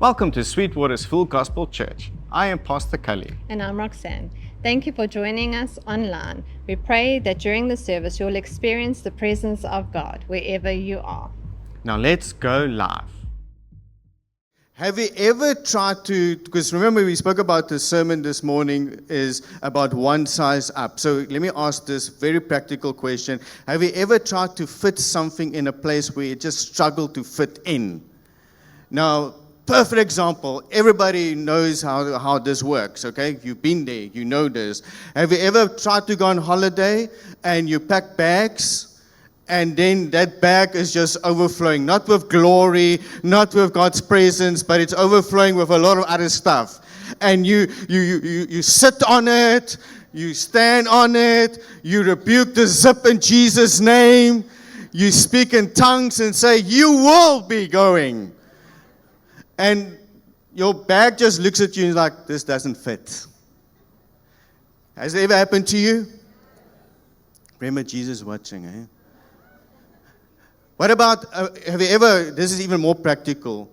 Welcome to Sweetwater's Full Gospel Church. I am Pastor Cully. And I'm Roxanne. Thank you for joining us online. We pray that during the service you'll experience the presence of God wherever you are. Now let's go live. Have you ever tried to, because remember we spoke about the sermon this morning is about one size up. So let me ask this very practical question. Have you ever tried to fit something in a place where you just struggle to fit in? Now, perfect example, everybody knows how this works, okay? You've been there, you know this. Have you ever tried to go on holiday and you pack bags and then that bag is just overflowing, not with glory, not with God's presence, but it's overflowing with a lot of other stuff. And you sit on it, you stand on it, you rebuke the zip in Jesus' name, you speak in tongues and say, you will be going. And your bag just looks at you and is like, this doesn't fit. Has it ever happened to you? Remember Jesus watching, eh? What about, have you ever, this is even more practical,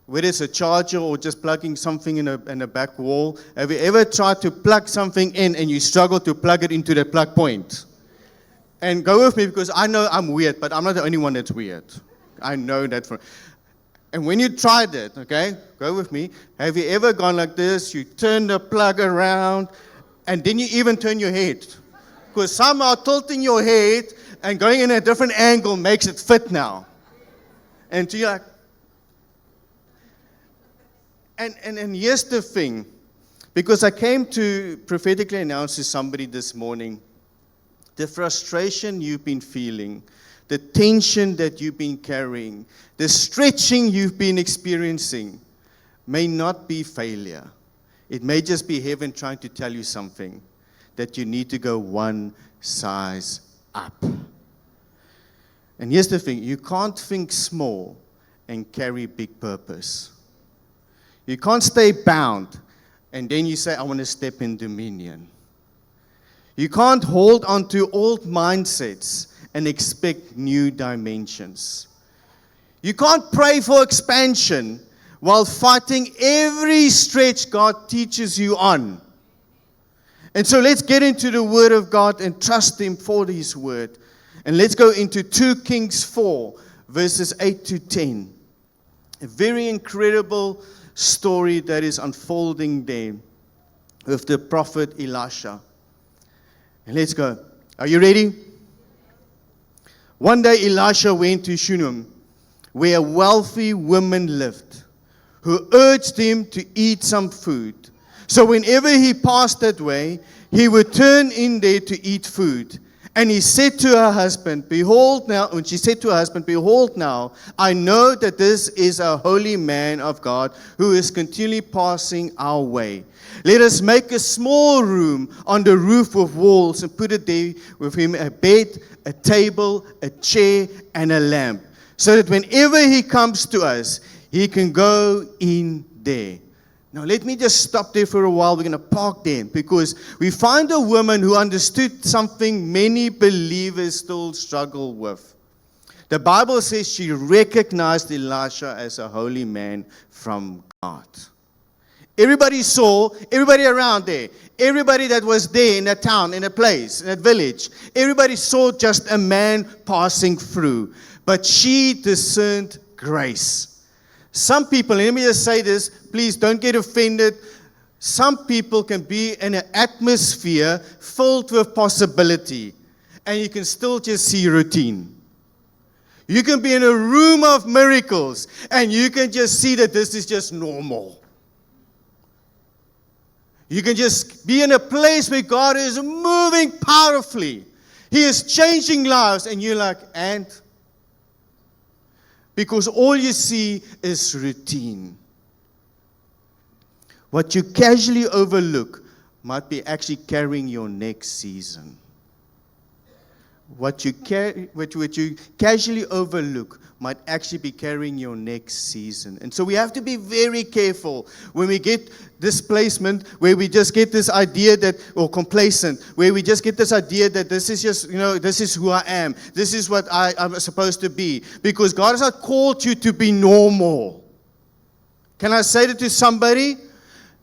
whether it's a charger or just plugging something in a back wall, have you ever tried to plug something in and you struggle to plug it into the plug point? And go with me because I know I'm weird, but I'm not the only one that's weird. I know that for... And when you tried it, okay, go with me, have you ever gone like this, you turn the plug around, and then you even turn your head? Because somehow tilting your head and going in a different angle makes it fit now. And so you're like, and here's the thing, because I came to prophetically announce to somebody this morning, the frustration you've been feeling, the tension that you've been carrying, the stretching you've been experiencing may not be failure. It may just be heaven trying to tell you something, that you need to go one size up. And here's the thing, you can't think small and carry big purpose. You can't stay bound and then you say, I want to step in dominion. You can't hold on to old mindsets and expect new dimensions. You can't pray for expansion while fighting every stretch God teaches you on. And so let's get into the Word of God and trust Him for His Word. And let's go into 2 Kings 4, verses 8 to 10. A very incredible story that is unfolding there with the prophet Elisha. And let's go. Are you ready? One day Elisha went to Shunem, where a wealthy woman lived, who urged him to eat some food. So whenever he passed that way, he would turn in there to eat food. And he said to her husband, behold now, when she said to her husband, behold now, I know that this is a holy man of God who is continually passing our way. Let us make a small room on the roof with walls and put it there with him a bed, a table, a chair, and a lamp, so that whenever he comes to us, he can go in there. Now, let me just stop there for a while. We're going to park there because we find a woman who understood something many believers still struggle with. The Bible says she recognized Elisha as a holy man from God. Everybody saw, everybody around there, everybody that was there in that town, in a place, in that village, everybody saw just a man passing through. But she discerned grace. Some people, let me just say this, please don't get offended. Some people can be in an atmosphere filled with possibility, and you can still just see routine. You can be in a room of miracles, and you can just see that this is just normal. You can just be in a place where God is moving powerfully. He is changing lives, and you're like, and? Because all you see is routine. What you casually overlook might be actually carrying your next season. What you casually overlook might actually be carrying your next season. And so we have to be very careful when we get displacement, where we just get this idea that, or complacent, where we just get this idea that this is just, this is who I am. This is what I'm supposed to be. Because God has not called you to be normal. Can I say that to somebody?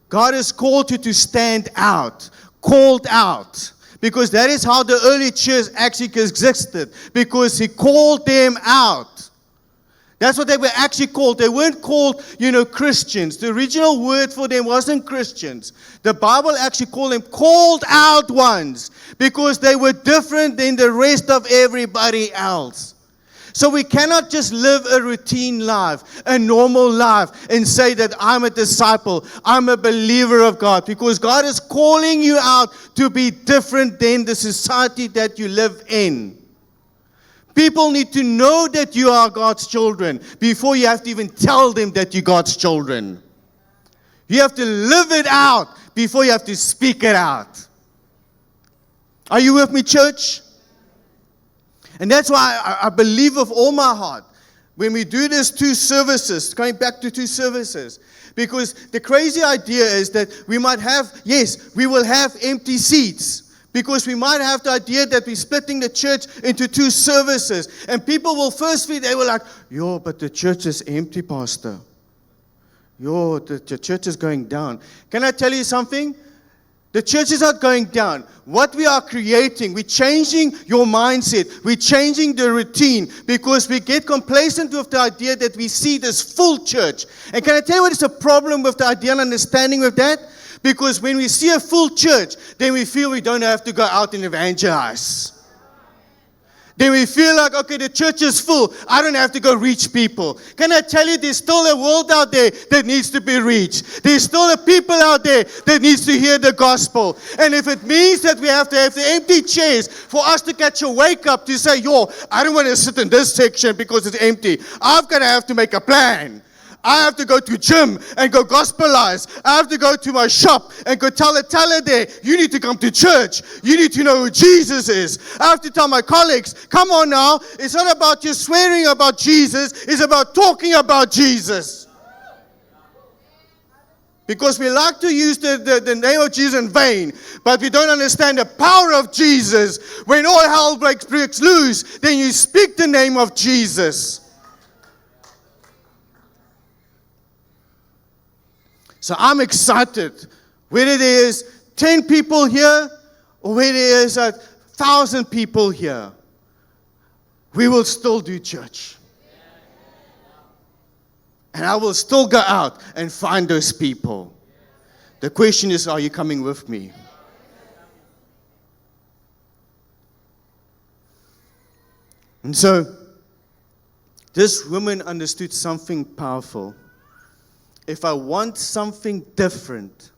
God has called you to stand out, called out. Because that is how the early church actually existed. Because He called them out. That's what they were actually called. They weren't called, Christians. The original word for them wasn't Christians. The Bible actually called them called out ones. Because they were different than the rest of everybody else. So we cannot just live a routine life, a normal life, and say that I'm a disciple, I'm a believer of God. Because God is calling you out to be different than the society that you live in. People need to know that you are God's children before you have to even tell them that you're God's children. You have to live it out before you have to speak it out. Are you with me, church? And that's why I believe with all my heart, when we do this 2 services, going back to 2 services, because the crazy idea is that we might have, yes, we will have empty seats, because we might have the idea that we're splitting the church into 2 services, and people will firstly, they were like, but the church is empty, pastor. The church is going down. Can I tell you something? The church is not going down. What we are creating, we're changing your mindset. We're changing the routine because we get complacent with the idea that we see this full church. And can I tell you what is the problem with the idea and understanding with that? Because when we see a full church, then we feel we don't have to go out and evangelize. Then we feel like, okay, the church is full. I don't have to go reach people. Can I tell you, there's still a world out there that needs to be reached. There's still a people out there that needs to hear the gospel. And if it means that we have to have the empty chairs for us to catch a wake up to say, I don't want to sit in this section because it's empty. I'm going to have to make a plan. I have to go to gym and go gospelize. I have to go to my shop and go tell the teller there, you need to come to church. You need to know who Jesus is. I have to tell my colleagues, come on now. It's not about just swearing about Jesus. It's about talking about Jesus. Because we like to use the name of Jesus in vain, but we don't understand the power of Jesus. When all hell breaks loose, then you speak the name of Jesus. So I'm excited, whether there is 10 people here or whether there is 1,000 people here, we will still do church. And I will still go out and find those people. The question is, are you coming with me? And so, this woman understood something powerful. If I want something different,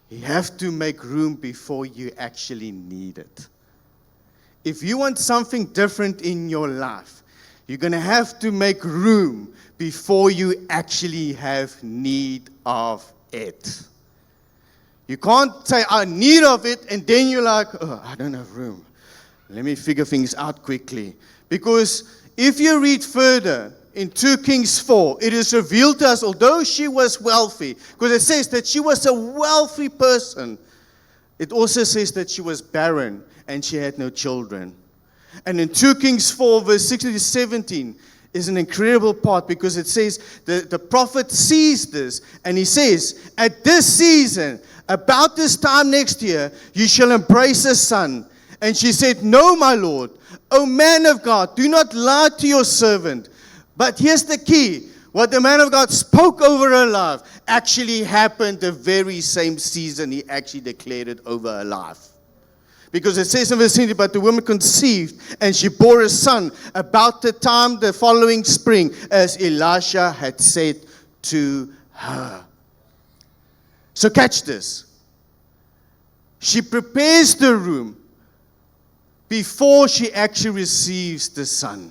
you have to make room before you actually need it. If you want something different in your life, you're going to have to make room before you actually have need of it. You can't say, I need of it, and then you're like, I don't have room. Let me figure things out quickly. Because if you read further, in 2 Kings 4, it is revealed to us, although she was wealthy, because it says that she was a wealthy person, it also says that she was barren and she had no children. And in 2 Kings 4, verse 16 to 17, is an incredible part because it says the prophet sees this and he says, at this season, about this time next year, you shall embrace a son. And she said, no, my Lord, O man of God, do not lie to your servant. But here's the key. What the man of God spoke over her life actually happened the very same season he actually declared it over her life. Because it says in verse 20, but the woman conceived and she bore a son about the time the following spring, as Elisha had said to her. So catch this. She prepares the room before she actually receives the son.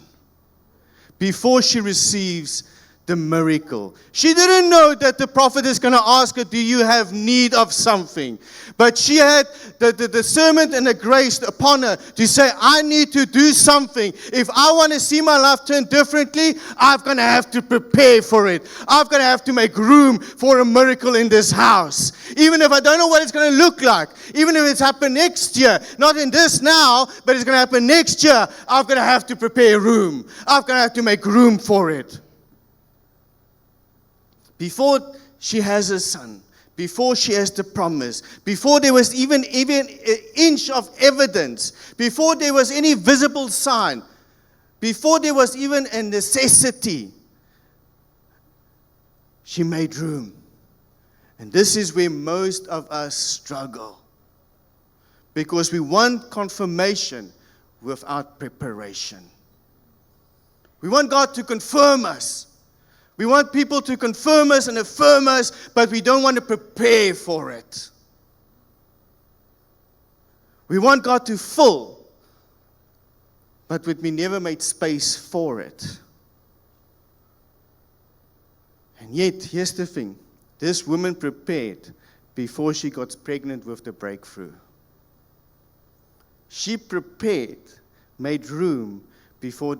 Before she receives the miracle. She didn't know that the prophet is going to ask her, do you have need of something? But she had the discernment and the grace upon her to say, I need to do something. If I want to see my life turn differently, I'm going to have to prepare for it. I'm going to have to make room for a miracle in this house. Even if I don't know what it's going to look like. Even if it's happened next year. Not in this now, but it's going to happen next year. I'm going to have to prepare room. I'm going to have to make room for it. before she has a son, before she has the promise, before there was even an inch of evidence, before there was any visible sign, before there was even a necessity, she made room. And this is where most of us struggle. Because we want confirmation without preparation. We want God to confirm us. We want people to confirm us and affirm us, but we don't want to prepare for it. We want God to fill, but we never made space for it. And yet, here's the thing. This woman prepared before she got pregnant with the breakthrough. She prepared, made room before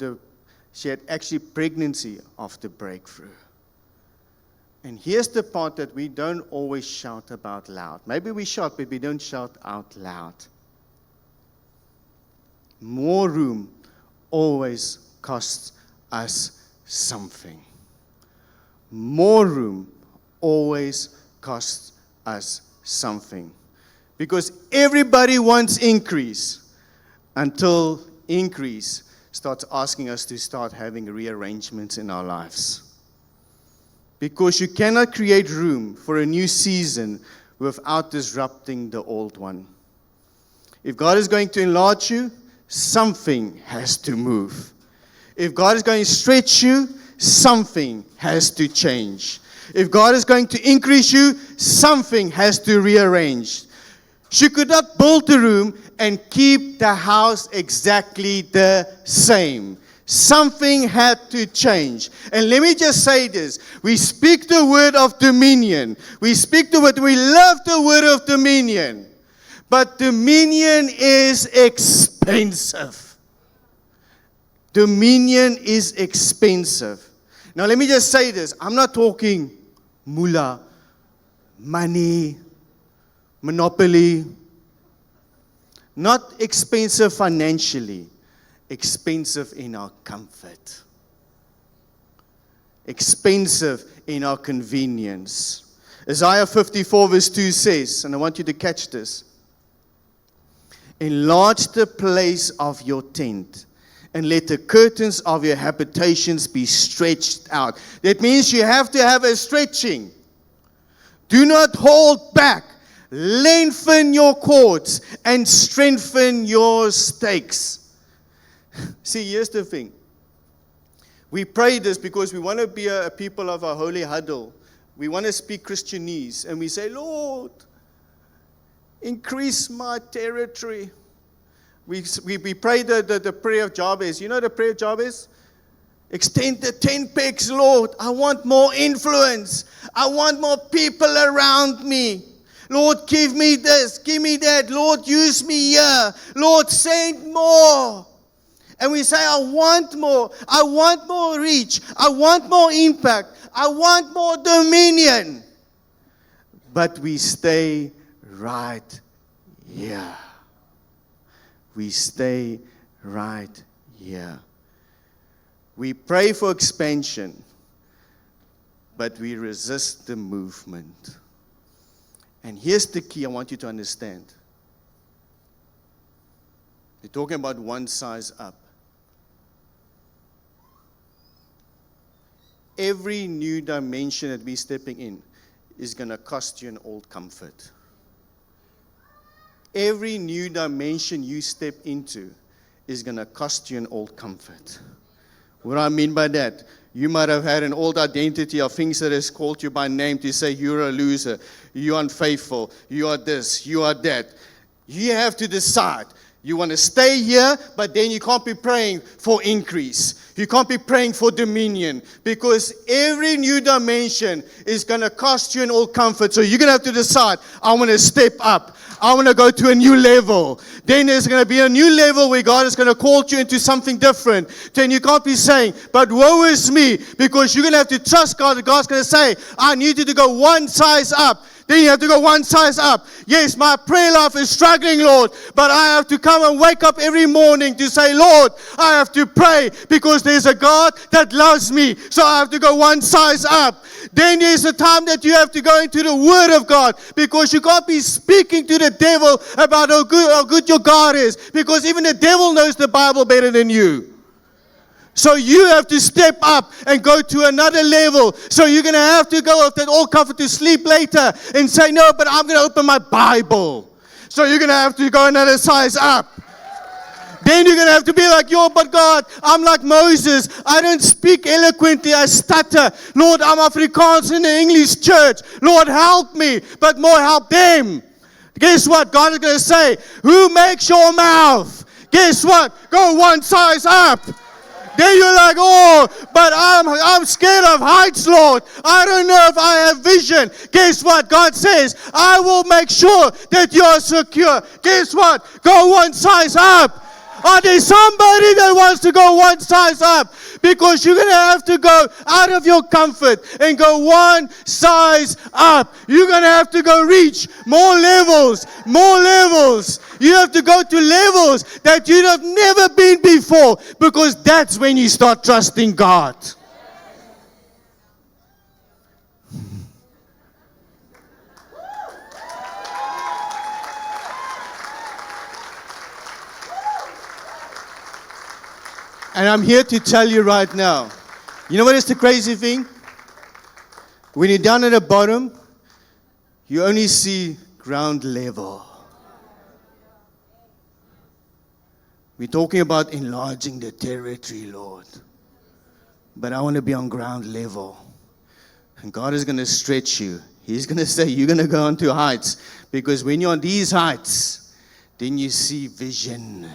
she had actually pregnancy of the breakthrough. And here's the part that we don't always shout about loud. Maybe we shout, but we don't shout out loud. More room always costs us something. More room always costs us something. Because everybody wants increase until increase starts asking us to start having rearrangements in our lives. Because you cannot create room for a new season without disrupting the old one. If God is going to enlarge you, something has to move. If God is going to stretch you, something has to change. If God is going to increase you, something has to rearrange. She could not build the room and keep the house exactly the same. Something had to change. And let me just say this. We speak the word of dominion. We speak the word. We love the word of dominion. But dominion is expensive. Dominion is expensive. Now let me just say this. I'm not talking moolah, money, monopoly. Not expensive financially. Expensive in our comfort. Expensive in our convenience. Isaiah 54 verse 2 says, and I want you to catch this. Enlarge the place of your tent, and let the curtains of your habitations be stretched out. That means you have to have a stretching. Do not hold back. Lengthen your cords and strengthen your stakes. See, here's the thing. We pray this because we want to be a people of a holy huddle. We want to speak Christianese. And we say, Lord, increase my territory. We pray the prayer of Jabez. You know the prayer of Jabez? Extend the 10 pegs, Lord. I want more influence. I want more people around me. Lord, give me this, give me that. Lord, use me here. Lord, send more. And we say, I want more. I want more reach. I want more impact. I want more dominion. But we stay right here. We stay right here. We pray for expansion, but we resist the movement. And here's the key I want you to understand. We're talking about one size up. Every new dimension that we're stepping in is going to cost you an old comfort. Every new dimension you step into is going to cost you an old comfort. What do I mean by that? You might have had an old identity of things that has called you by name to say you're a loser, you're unfaithful, you are this, you are that. You have to decide. You want to stay here, but then you can't be praying for increase. You can't be praying for dominion, because every new dimension is going to cost you an old comfort. So you're going to have to decide, I want to step up. I want to go to a new level. Then there's going to be a new level where God is going to call you into something different. Then you can't be saying, but woe is me, because you're going to have to trust God. God's going to say, I need you to go one size up. Then you have to go one size up. Yes, my prayer life is struggling, Lord, but I have to come and wake up every morning to say, Lord, I have to pray because there's a God that loves me. So I have to go one size up. Then there's a time that you have to go into the Word of God because you can't be speaking to the devil about how good your God is, because even the devil knows the Bible better than you. So you have to step up and go to another level. So you're going to have to go off that old comfort to sleep later and say, no, but I'm going to open my Bible. So you're going to have to go another size up. Then you're going to have to be like, yo, but God, I'm like Moses. I don't speak eloquently. I stutter. Lord, I'm Afrikaans in the English church. Lord, help me, but more help them. Guess what? God is going to say, who makes your mouth? Guess what? Go one size up. Then you're like, oh, but I'm scared of heights, Lord. I don't know if I have vision. Guess what? God says, I will make sure that you're secure. Guess what? Go one size up. Are there somebody that wants to go one size up? Because you're going to have to go out of your comfort and go one size up. You're going to have to go reach more levels, more levels. You have to go to levels that you have never been before, because that's when you start trusting God. And I'm here to tell you right now, you know what is the crazy thing? When you're down at the bottom, you only see ground level. We're talking about enlarging the territory, Lord. But I want to be on ground level. And God is going to stretch you. He's going to say, you're going to go on to heights. Because when you're on these heights, then you see vision.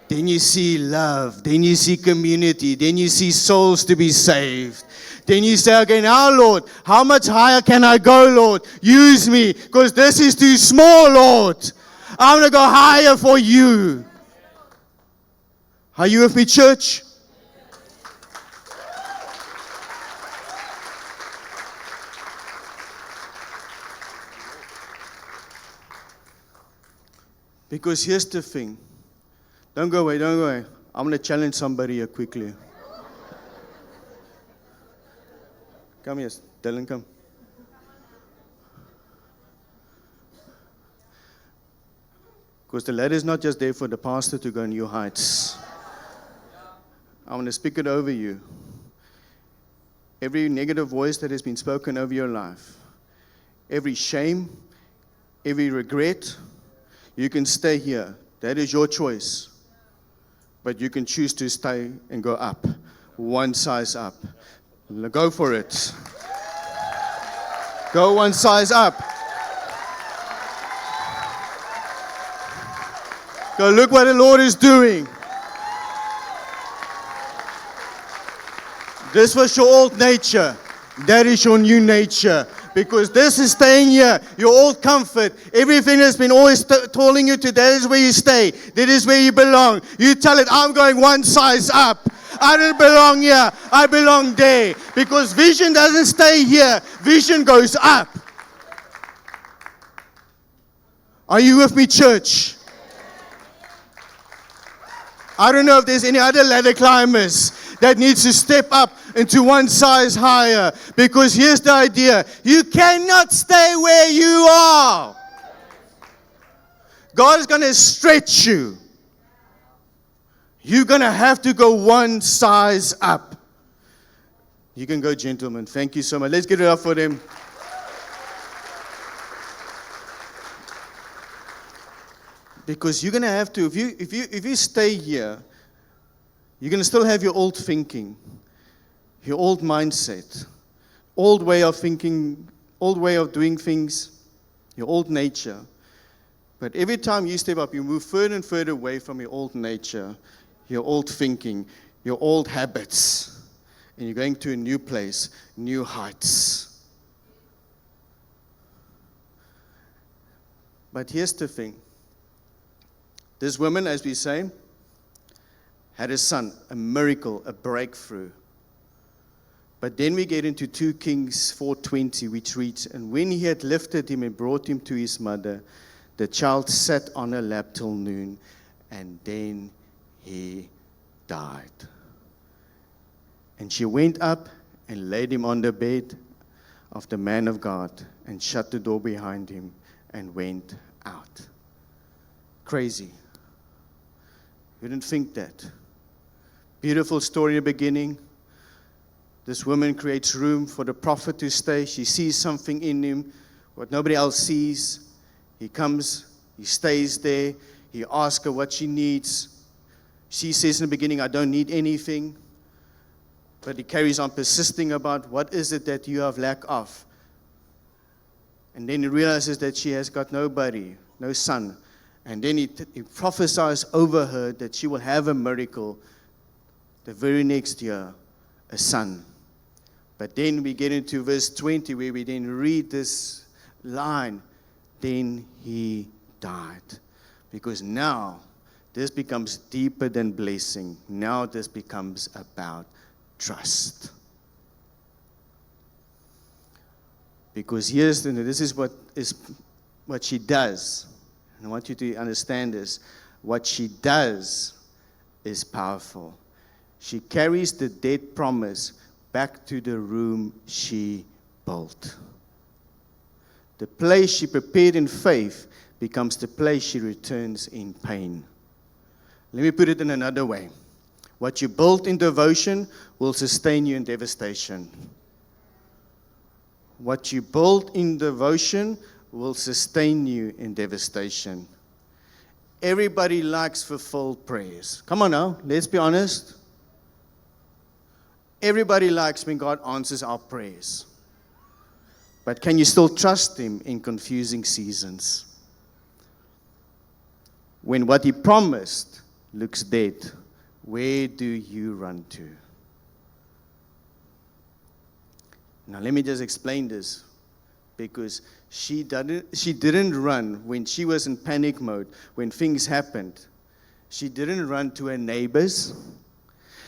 Then you see love. Then you see community. Then you see souls to be saved. Then you say, okay, now, Lord, how much higher can I go, Lord? Use me, because this is too small, Lord. I'm going to go higher for you. Are you with me, church? Because here's the thing. Don't go away, don't go away. I'm going to challenge somebody here quickly. Come here, Dylan, come. Because the ladder is not just there for the pastor to go new heights. I want to speak it over you. Every negative voice that has been spoken over your life, every shame, every regret, you can stay here. That is your choice. But you can choose to stay and go up, one size up. Go for it. Go one size up. Go look what the Lord is doing. This was your old nature. That is your new nature. Because this is staying here, your old comfort, everything has been always telling you to, that is where you stay, that is where you belong. You tell it, I'm going one size up. I don't belong here, I belong there. Because vision doesn't stay here, vision goes up. Are you with me, church? I don't know if there's any other ladder climbers that needs to step up into one size higher. Because here's the idea. You cannot stay where you are. God is going to stretch you. You're going to have to go one size up. You can go, gentlemen. Thank you so much. Let's get it up for them. Because you're going to have to, if you stay here, you're going to still have your old thinking, your old mindset, old way of thinking, old way of doing things, your old nature. But every time you step up, you move further and further away from your old nature, your old thinking, your old habits, and you're going to a new place, new heights. But here's the thing. This woman, as we say, had a son, a miracle, a breakthrough. But then we get into 2 Kings 4:20, which reads, "And when he had lifted him and brought him to his mother, the child sat on her lap till noon, and then he died. And she went up and laid him on the bed of the man of God, and shut the door behind him, and went out." Crazy. You didn't think that. Beautiful story in the beginning. This woman creates room for the prophet to stay. She sees something in him, what nobody else sees. He comes, he stays there. He asks her what she needs. She says in the beginning, "I don't need anything." But he carries on persisting about, "What is it that you have lack of?" And then he realizes that she has got nobody, no son. And then he prophesies over her that she will have a miracle the very next year, a son. But then we get into verse 20 where we then read this line, "Then he died." Because now this becomes deeper than blessing. Now this becomes about trust. Because this is what she does. And I want you to understand this. What she does is powerful. She carries the dead promise back to the room she built. The place she prepared in faith becomes the place she returns in pain. Let me put it in another way. What you built in devotion will sustain you in devastation. What you built in devotion will sustain you in devastation. Everybody likes fulfilled prayers. Come on now, let's be honest. Everybody likes when God answers our prayers. But can you still trust Him in confusing seasons? When what He promised looks dead, where do you run to? Now let me just explain this, because she didn't run when she was in panic mode, when things happened. She didn't run to her neighbors.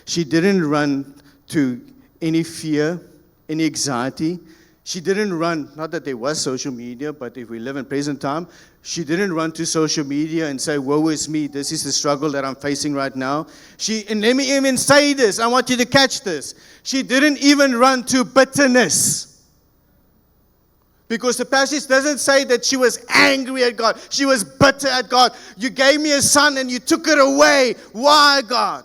She didn't run to any fear, any anxiety. She didn't run, not that there was social media, but if we live in present time, she didn't run to social media and say, "Woe is me, this is the struggle that I'm facing right now." And let me even say this, I want you to catch this. She didn't even run to bitterness. Because the passage doesn't say that she was angry at God. She was bitter at God. "You gave me a son and you took it away. Why, God?"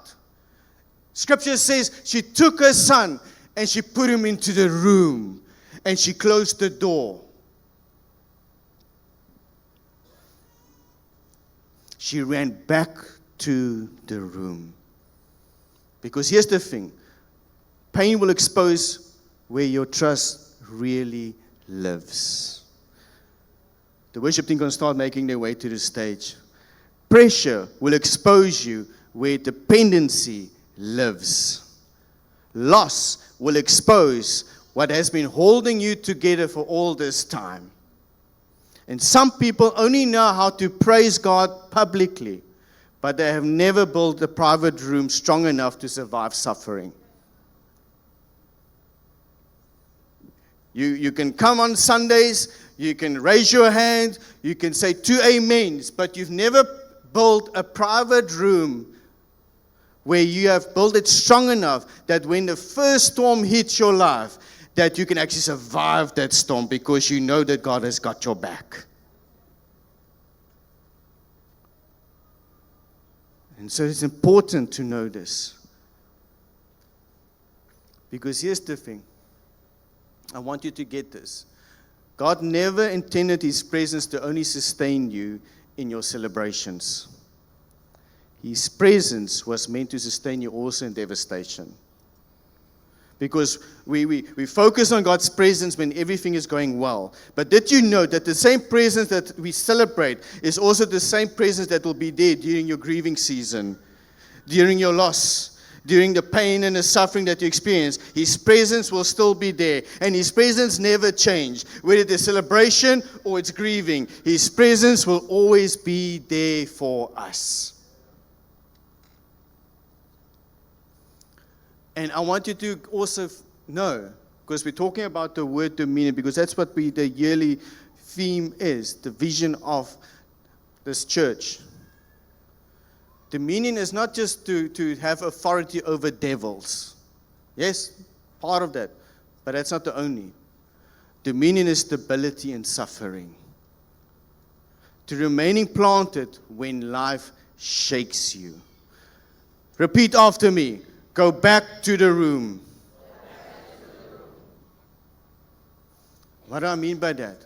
Scripture says she took her son and she put him into the room and she closed the door. She ran back to the room. Because here's the thing. Pain will expose where your trust really lives. The worship team can start making their way to the stage. Pressure will expose you where dependency lives. Loss will expose what has been holding you together for all this time. And some people only know how to praise God publicly, but they have never built a private room strong enough to survive suffering. You can come on Sundays, you can raise your hand, you can say 2 amens, but you've never built a private room where you have built it strong enough that when the first storm hits your life, that you can actually survive that storm because you know that God has got your back. And so it's important to know this. Because here's the thing. I want you to get this. God never intended His presence to only sustain you in your celebrations. His presence was meant to sustain you also in devastation. Because we focus on God's presence when everything is going well. But did you know that the same presence that we celebrate is also the same presence that will be there during your grieving season, during your loss, during the pain and the suffering that you experience? His presence will still be there. And His presence never changes. Whether it's celebration or it's grieving, His presence will always be there for us. And I want you to also No, because we're talking about the word dominion, because that's what the yearly theme is, the vision of this church. Dominion is not just to have authority over devils. Yes, part of that, but that's not the only. Dominion is stability in suffering. To remaining planted when life shakes you. Repeat after me. Go back to the room. What do I mean by that?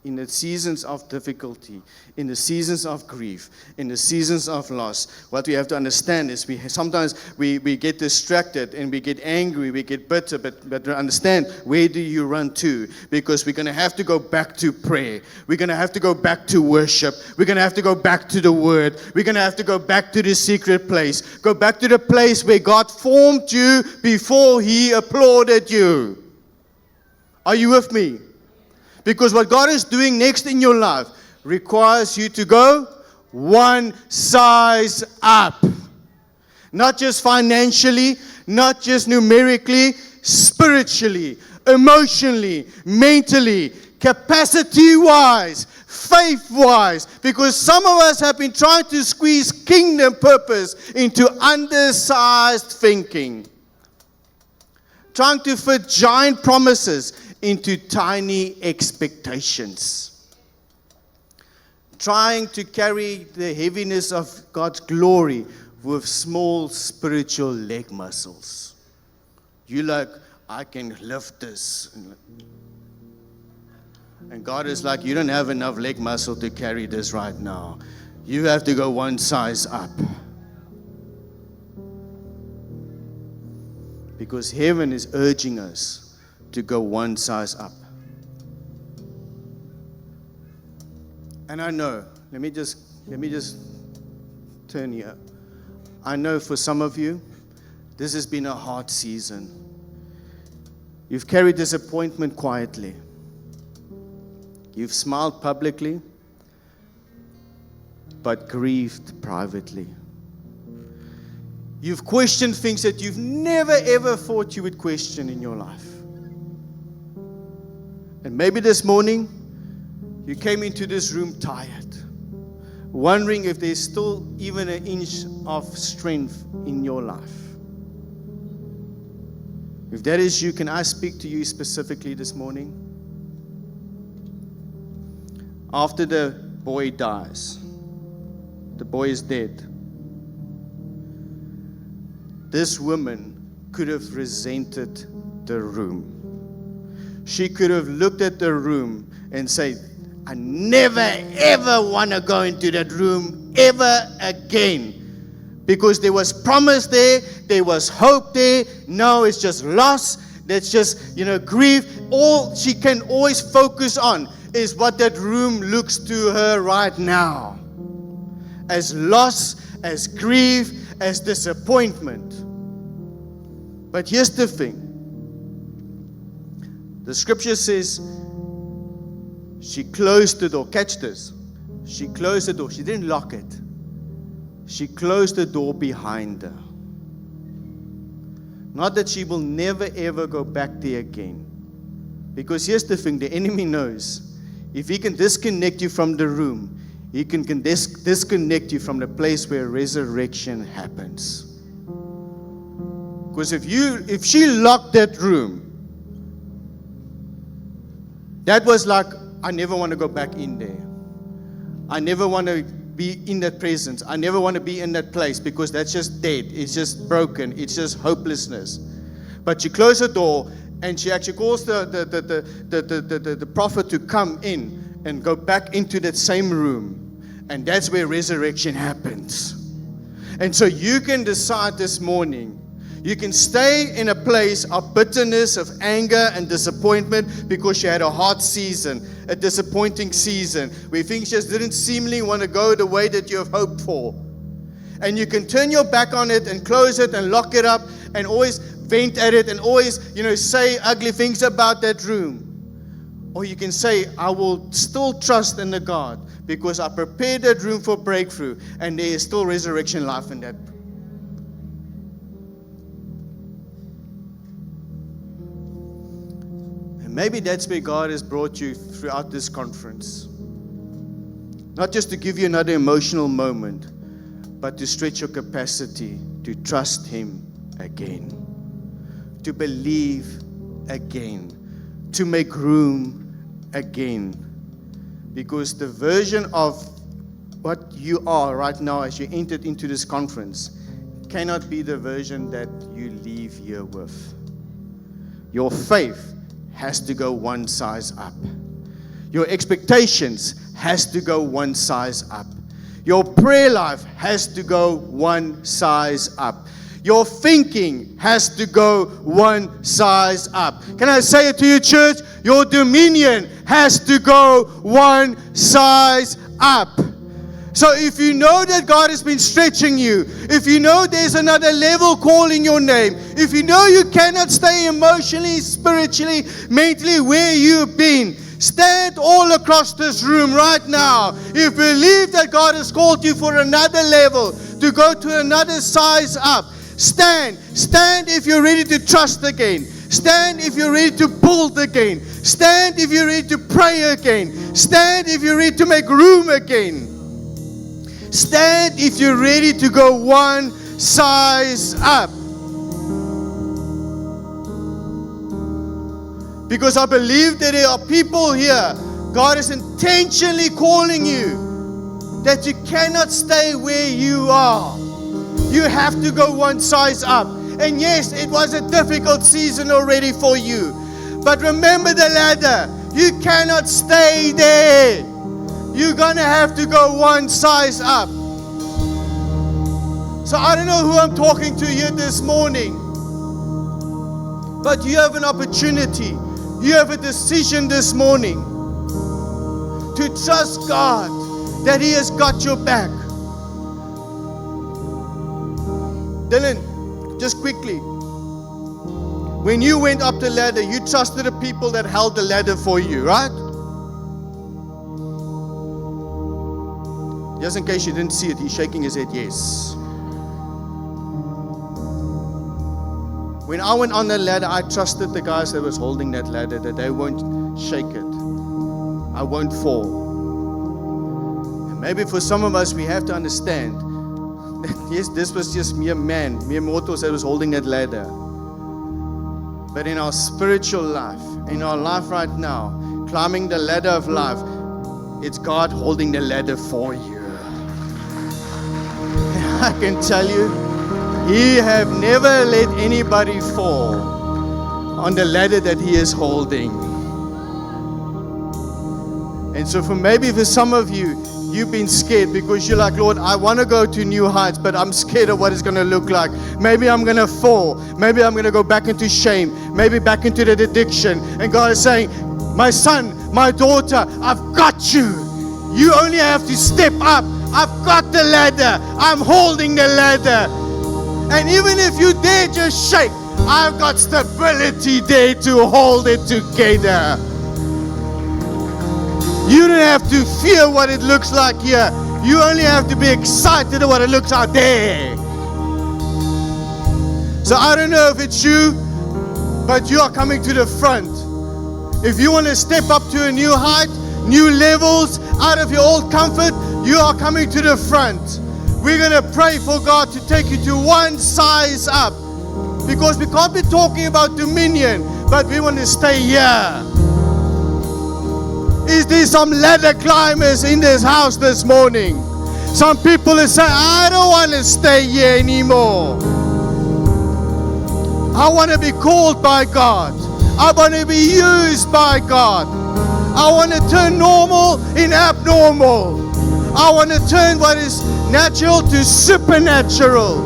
In the seasons of difficulty, in the seasons of grief, in the seasons of loss, what we have to understand is sometimes we get distracted and we get angry, we get bitter, but understand, where do you run to? Because we're going to have to go back to prayer. We're going to have to go back to worship. We're going to have to go back to the Word. We're going to have to go back to the secret place. Go back to the place where God formed you before He applauded you. Are you with me? Because what God is doing next in your life requires you to go one size up. Not just financially, not just numerically, spiritually, emotionally, mentally, capacity-wise, faith-wise. Because some of us have been trying to squeeze kingdom purpose into undersized thinking. Trying to fit giant promises into tiny expectations. Trying to carry the heaviness of God's glory with small spiritual leg muscles. You like, I can lift this. And God is like, you don't have enough leg muscle to carry this right now. You have to go one size up. Because heaven is urging us to go one size up. And I know, let me just turn here. I know for some of you, this has been a hard season. You've carried disappointment quietly. You've smiled publicly, but grieved privately. You've questioned things that you've never ever thought you would question in your life. And maybe this morning, you came into this room tired, wondering if there's still even an inch of strength in your life. If that is you, can I speak to you specifically this morning? After the boy dies, the boy is dead. This woman could have resented the room. She could have looked at the room and said, I never ever want to go into that room ever again. Because there was promise there was hope there. No, it's just loss. That's just, grief. All she can always focus on is what that room looks to her right now. As loss, as grief, as disappointment. But here's the thing. The scripture says she closed the door. Catch this. She closed the door. She didn't lock it. She closed the door behind her. Not that she will never ever go back there again. Because here's the thing. The enemy knows. If he can disconnect you from the room, he can disconnect you from the place where resurrection happens. Because if she locked that room, that was like, I never want to go back in there. I never want to be in that presence. I never want to be in that place because that's just dead. It's just broken. It's just hopelessness. But she closed the door and she actually calls the prophet to come in and go back into that same room. And that's where resurrection happens. And so you can decide this morning. You can stay in a place of bitterness, of anger and disappointment because you had a hard season, a disappointing season, where things just didn't seemingly want to go the way that you have hoped for. And you can turn your back on it and close it and lock it up and always vent at it and always, say ugly things about that room. Or you can say, I will still trust in the God because I prepared that room for breakthrough and there is still resurrection life in that. Maybe that's where God has brought you throughout this conference. Not just to give you another emotional moment, but to stretch your capacity to trust Him again, to believe again, to make room again. Because the version of what you are right now as you entered into this conference cannot be the version that you leave here with. Your faith has to go one size up. Your expectations has to go one size up. Your prayer life has to go one size up. Your thinking has to go one size up. Can I say it to you, church? Your dominion has to go one size up. So if you know that God has been stretching you, if you know there's another level calling your name, if you know you cannot stay emotionally, spiritually, mentally where you've been, stand all across this room right now. If you believe that God has called you for another level, to go to another size up, stand. Stand if you're ready to trust again. Stand if you're ready to build again. Stand if you're ready to pray again. Stand if you're ready to make room again. Stand if you're ready to go one size up. Because I believe that there are people here, God is intentionally calling you, that you cannot stay where you are. You have to go one size up. And yes, it was a difficult season already for you. But remember the ladder. You cannot stay there. You're going to have to go one size up. So I don't know who I'm talking to here this morning. But you have an opportunity. You have a decision this morning to trust God that He has got your back. Dylan, just quickly. When you went up the ladder, you trusted the people that held the ladder for you, right? Just in case you didn't see it, he's shaking his head, yes. When I went on the ladder, I trusted the guys that was holding that ladder, that they won't shake it. I won't fall. And maybe for some of us, we have to understand that, yes, this was just mere mortals that was holding that ladder. But in our spiritual life, in our life right now, climbing the ladder of life, it's God holding the ladder for you. I can tell you, He have never let anybody fall on the ladder that He is holding. And so maybe for some of you, you've been scared because you're like, Lord, I want to go to new heights, but I'm scared of what it's going to look like. Maybe I'm going to fall. Maybe I'm going to go back into shame. Maybe back into that addiction. And God is saying, my son, my daughter, I've got you. You only have to step up. I've got the ladder. I'm holding the ladder. And even if you dare just shake, I've got stability there to hold it together. You don't have to fear what it looks like here. You only have to be excited at what it looks out there. So I don't know if it's you, but you are coming to the front. If you want to step up to a new height, new levels, out of your old comfort, you are coming to the front. We're going to pray for God to take you to one size up. Because we can't be talking about dominion, but we want to stay here. Is there some ladder climbers in this house this morning? Some people are saying, I don't want to stay here anymore. I want to be called by God. I want to be used by God. I want to turn normal in abnormal. I want to turn what is natural to supernatural.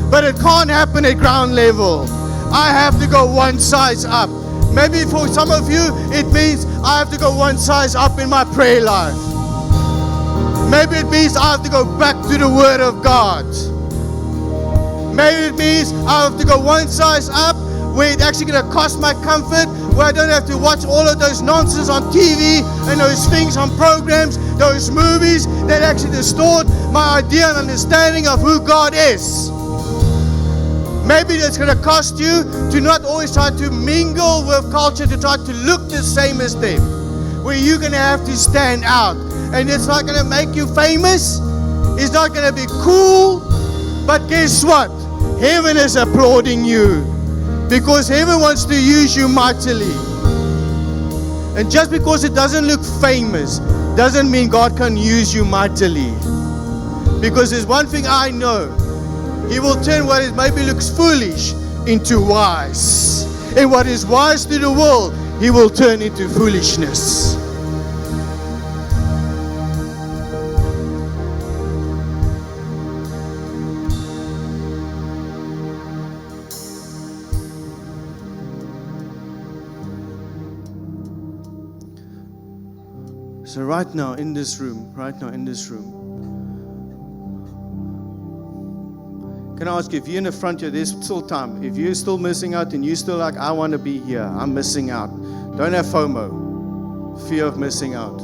But it can't happen at ground level. I have to go one size up. Maybe for some of you, it means I have to go one size up in my prayer life. Maybe it means I have to go back to the Word of God. Maybe it means I have to go one size up where it's actually going to cost my comfort, where I don't have to watch all of those nonsense on TV and those things on programs, those movies that actually distort my idea and understanding of who God is. Maybe it's going to cost you to not always try to mingle with culture, to try to look the same as them. Where you're going to have to stand out. And it's not going to make you famous. It's not going to be cool. But guess what? Heaven is applauding you. Because heaven wants to use you mightily. And just because it doesn't look famous, doesn't mean God can use you mightily. Because there's one thing I know. He will turn what it maybe looks foolish into wise. And what is wise to the world, He will turn into foolishness. So right now in this room, can I ask you, if you're in the front here, there's still time. If you're still missing out and you're still like, I want to be here, I'm missing out. Don't have FOMO, fear of missing out.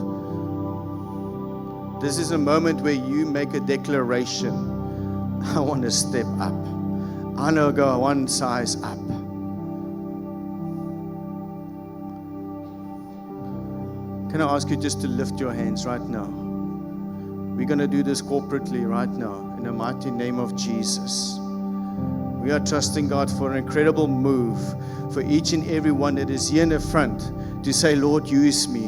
This is a moment where you make a declaration. I want to step up. I want to go one size up. Can I ask you just to lift your hands right now? We're going to do this corporately right now in the mighty name of Jesus. We are trusting God for an incredible move for each and every one that is here in the front to say, Lord, use me.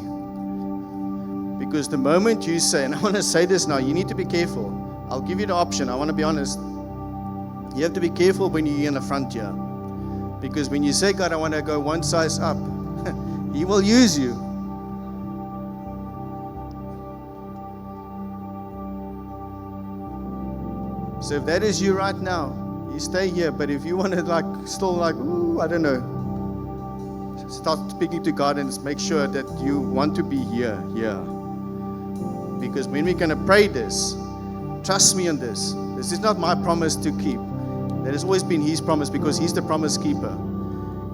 Because the moment you say, and I want to say this now, you need to be careful. I'll give you the option. I want to be honest. You have to be careful when you're here in the front here. Because when you say, God, I want to go one size up, He will use you. So if that is you right now, you stay here. But if you want to ooh, I don't know, start speaking to God and make sure that you want to be here. Because when we're going to pray this, trust me on this. This is not my promise to keep. That has always been His promise because He's the promise keeper.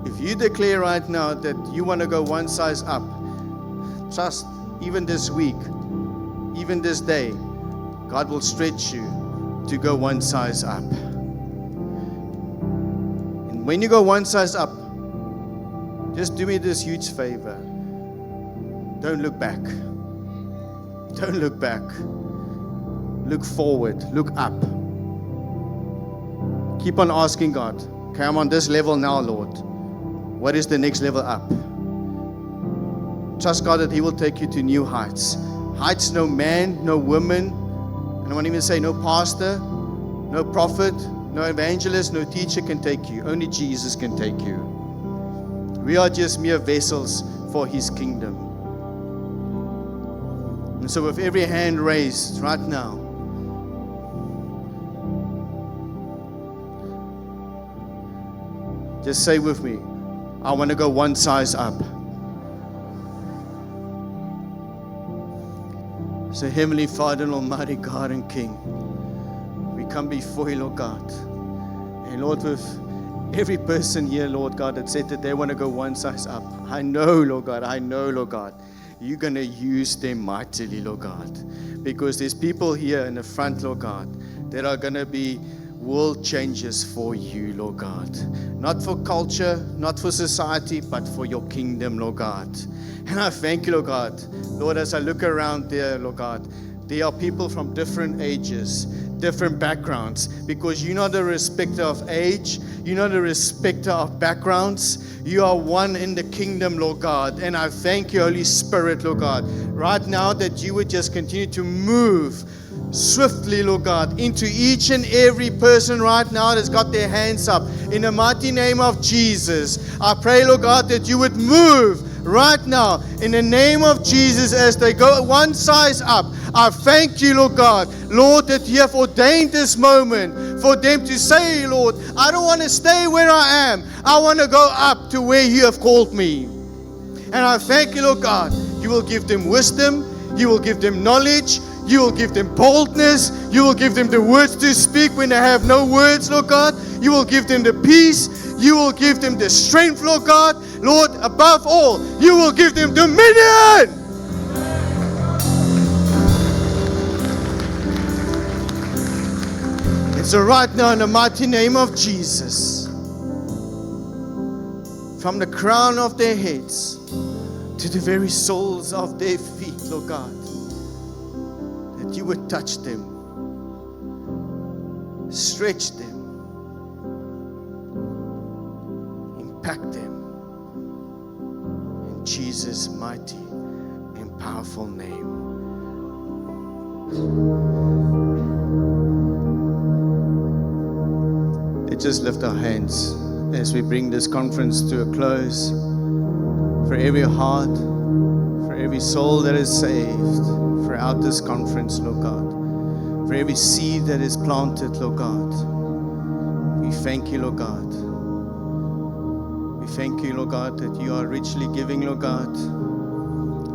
If you declare right now that you want to go one size up, trust, even this week, even this day, God will stretch you to go one size up. And when you go one size up, just do me this huge favor. Don't look back. Don't look back. Look forward. Look up. Keep on asking God, okay, I'm on this level now, Lord. What is the next level up? Trust God that He will take you to new heights. Heights no man, no woman, and I won't even say no pastor, no prophet, no evangelist, no teacher can take you. Only Jesus can take you. We are just mere vessels for His kingdom. And so with every hand raised right now, just say with me, I want to go one size up. So Heavenly Father and Almighty God and King, we come before You, Lord God. And Lord, with every person here, Lord God, that said that they want to go one size up, I know, Lord God, You're going to use them mightily, Lord God. Because there's people here in the front, Lord God, that are going to be world changers for You, Lord God. Not for culture, not for society, but for Your kingdom, Lord God. And I thank You, Lord God. Lord, as I look around there, Lord God, there are people from different ages, different backgrounds, because You're not a respecter of age, You're not a respecter of backgrounds. You are one in the kingdom, Lord God. And I thank You, Holy Spirit, Lord God, right now that You would just continue to move swiftly, Lord God, into each and every person right now that's got their hands up. In the mighty name of Jesus, I pray, Lord God, that You would move right now in the name of Jesus as they go one size up. I thank You, Lord God, Lord, that You have ordained this moment for them to say, Lord, I don't want to stay where I am. I want to go up to where You have called me. And I thank You, Lord God, You will give them wisdom, You will give them knowledge, You will give them boldness, You will give them the words to speak when they have no words, Lord God. You will give them the peace, You will give them the strength, Lord God. Lord, above all, You will give them dominion. And So right now, in the mighty name of Jesus, from the crown of their heads to the very soles of their feet, Lord God, that you would touch them, stretch them, impact them, in Jesus' mighty and powerful name. Let's just lift our hands as we bring this conference to a close. For every heart, for every soul that is saved throughout this conference, Lord God, for every seed that is planted, Lord God, we thank you, Lord God. We thank you, Lord God, that you are richly giving, Lord God,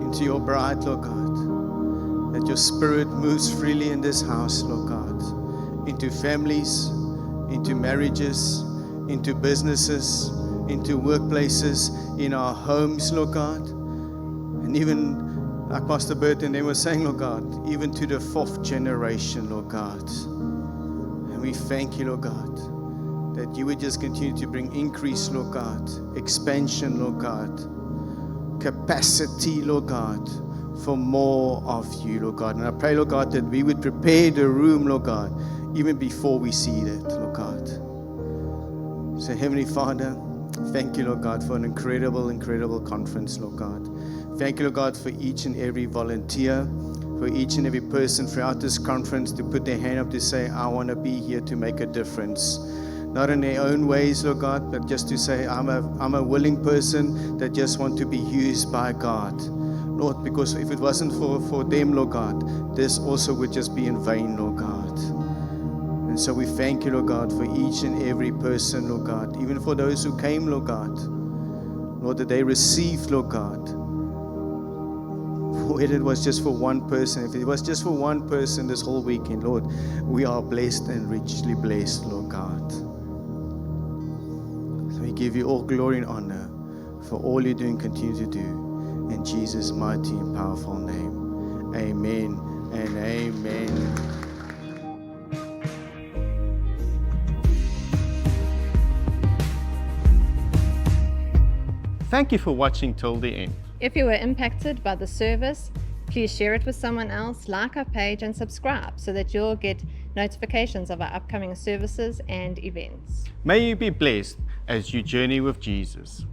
into your bride, Lord God, that your spirit moves freely in this house, Lord God, into families, into marriages, into businesses, into workplaces, in our homes, Lord God, and even like Pastor Bert and they were saying, Lord God, even to the 4th generation, Lord God. And we thank you, Lord God, that you would just continue to bring increase, Lord God, expansion, Lord God, capacity, Lord God, for more of you, Lord God. And I pray, Lord God, that we would prepare the room, Lord God, even before we see it, Lord God. So, Heavenly Father, thank you, Lord God, for an incredible, incredible conference, Lord God. Thank you, Lord God, for each and every volunteer, for each and every person throughout this conference to put their hand up to say, I want to be here to make a difference. Not in their own ways, Lord God, but just to say, I'm a willing person that just want to be used by God. Lord, because if it wasn't for them, Lord God, this also would just be in vain, Lord God. And so we thank you, Lord God, for each and every person, Lord God, even for those who came, Lord God. Lord, that they received, Lord God, whether it was just for one person, if it was just for one person this whole weekend, Lord, we are blessed and richly blessed, Lord God. So we give you all glory and honor for all you do and continue to do. In Jesus' mighty and powerful name. Amen and amen. Thank you for watching till the end. If you were impacted by the service, please share it with someone else, like our page, and subscribe so that you'll get notifications of our upcoming services and events. May you be blessed as you journey with Jesus.